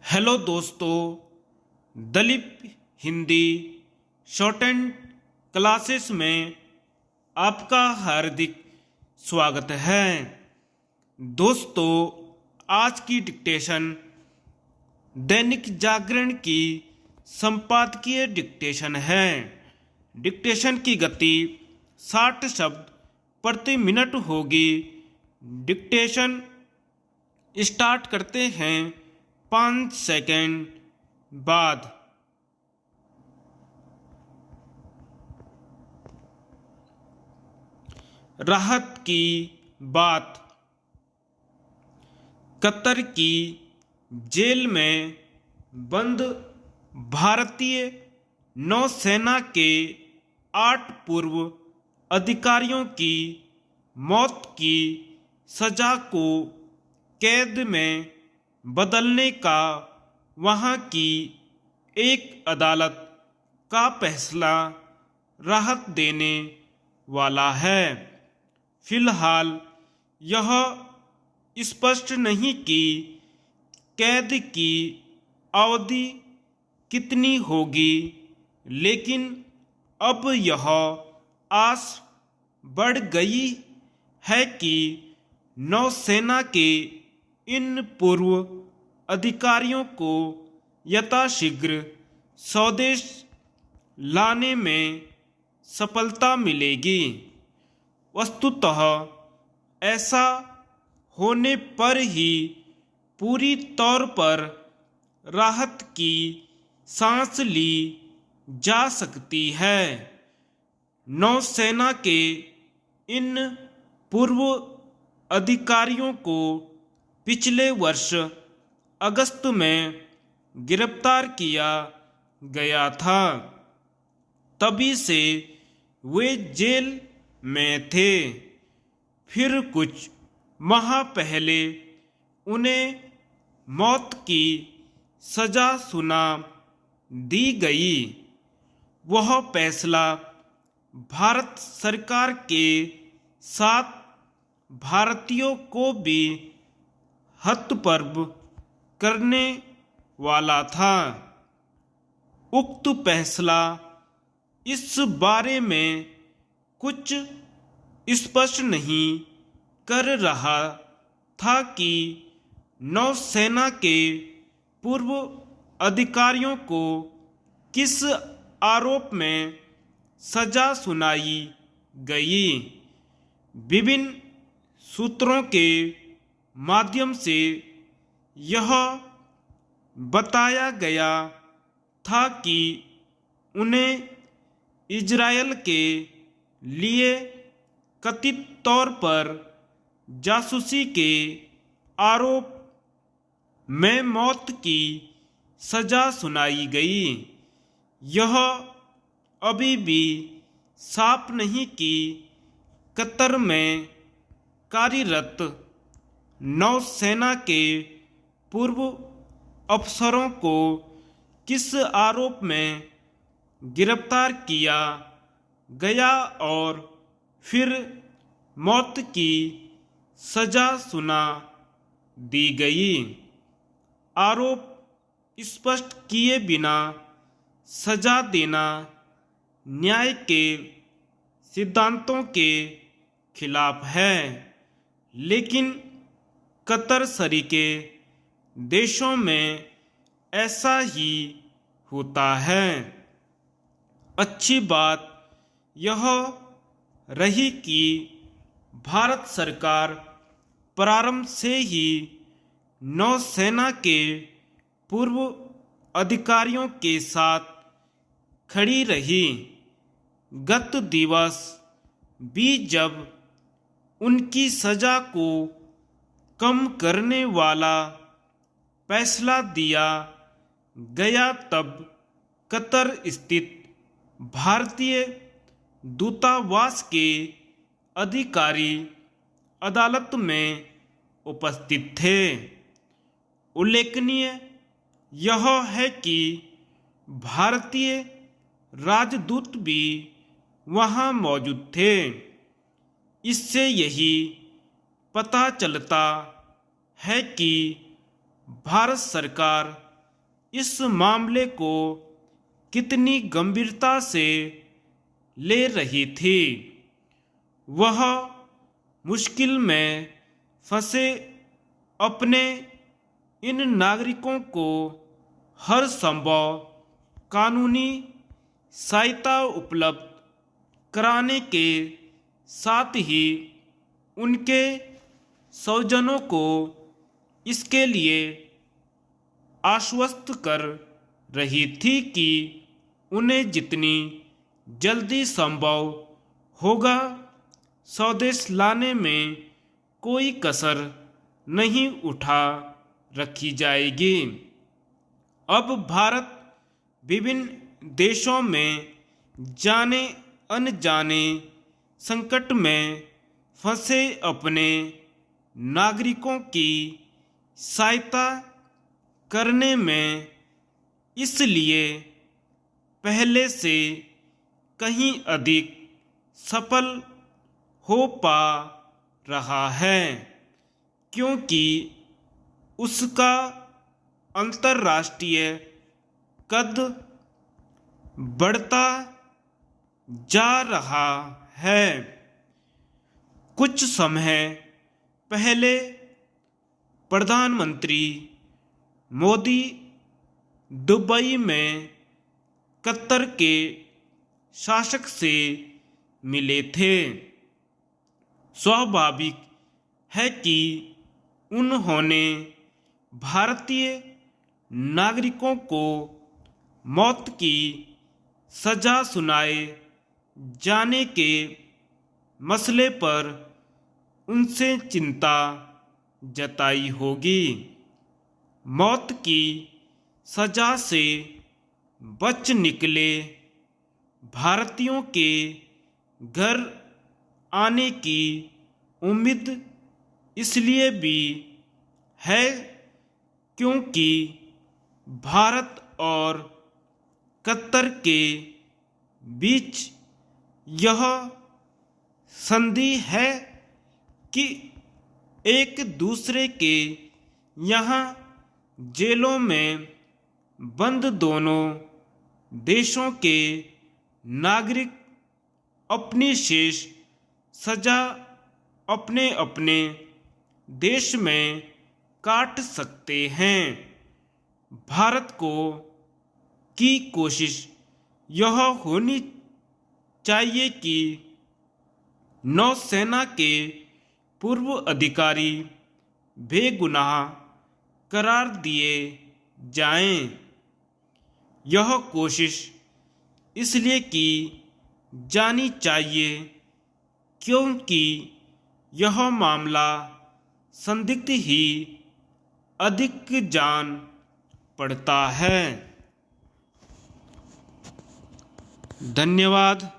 Hello दोस्तों, Dalip Hindi short and classes में आपका हार्दिक स्वागत है। दोस्तों, आज की डिक्टेशन दैनिक जागरण की संपादकीय डिक्टेशन है। डिक्टेशन की गति 60 शब्द प्रति मिनट होगी। डिक्टेशन स्टार्ट करते हैं 5 सेकंड बाद। राहत की बात। कतर की जेल में बंद भारतीय नौसेना के 8 पूर्व अधिकारियों की मौत की सजा को कैद में बदलने का वहां की एक अदालत का फैसला राहत देने वाला है। फिलहाल यह स्पष्ट नहीं कि कैद की अवधि कितनी होगी, लेकिन अब यह आस बढ़ गई है कि नौसेना के इन पूर्व अधिकारियों को यथाशीघ्र स्वदेश लाने में सफलता मिलेगी। वस्तुतः ऐसा होने पर ही पूरी तौर पर राहत की सांस ली जा सकती है। नौसेना के इन पूर्व अधिकारियों को पिछले वर्ष अगस्त में गिरफ्तार किया गया था। तभी से वे जेल में थे। फिर कुछ माह पहले उन्हें मौत की सजा सुना दी गई। वह फैसला भारत सरकार के साथ भारतीयों को भी हतप्रभ करने वाला था। उक्त फैसला इस बारे में कुछ स्पष्ट नहीं कर रहा था कि नौसेना के पूर्व अधिकारियों को किस आरोप में सजा सुनाई गई। विभिन्न सूत्रों के माध्यम से यह बताया गया था कि उन्हें इजरायल के लिए कथित तौर पर जासूसी के आरोप में मौत की सजा सुनाई गई। यह अभी भी साफ नहीं कि कतर में कार्यरत नौसेना के पूर्व अफसरों को किस आरोप में गिरफ्तार किया गया और फिर मौत की सजा सुना दी गई। आरोप स्पष्ट किए बिना सजा देना न्याय के सिद्धांतों के खिलाफ है, लेकिन कतर सरीके देशों में ऐसा ही होता है। अच्छी बात यह रही कि भारत सरकार प्रारंभ से ही नौसेना के पूर्व अधिकारियों के साथ खड़ी रही। गत दिवस भी जब उनकी सजा को कम करने वाला फैसला दिया गया, तब कतर स्थित भारतीय दूतावास के अधिकारी अदालत में उपस्थित थे। उल्लेखनीय यह है कि भारतीय राजदूत भी वहां मौजूद थे। इससे यही पता चलता है कि भारत सरकार इस मामले को कितनी गंभीरता से ले रही थी। वह मुश्किल में फंसे अपने इन नागरिकों को हर संभव कानूनी सहायता उपलब्ध कराने के साथ ही उनके स्वजनों को इसके लिए आश्वस्त कर रही थी कि उन्हें जितनी जल्दी संभव होगा स्वदेश लाने में कोई कसर नहीं उठा रखी जाएगी। अब भारत विभिन्न देशों में जाने अनजाने संकट में फंसे अपने नागरिकों की सहायता करने में इसलिए पहले से कहीं अधिक सफल हो पा रहा है, क्योंकि उसका अंतर्राष्ट्रीय कद बढ़ता जा रहा है। कुछ समय पहले प्रधानमंत्री मोदी दुबई में कतर के शासक से मिले थे। स्वाभाविक है कि उन्होंने भारतीय नागरिकों को मौत की सजा सुनाए जाने के मसले पर उनसे चिंता जताई होगी। मौत की सजा से बच निकले भारतीयों के घर आने की उम्मीद इसलिए भी है क्योंकि भारत और कतर के बीच यह संधि है कि एक दूसरे के यहाँ जेलों में बंद दोनों देशों के नागरिक अपनी शेष सजा अपने अपने देश में काट सकते हैं। भारत को की कोशिश यह होनी चाहिए कि नौसेना के पूर्व अधिकारी बेगुनाह करार दिए जाएं। यह कोशिश इसलिए की जानी चाहिए क्योंकि यह मामला संदिग्ध ही अधिक जान पड़ता है। धन्यवाद।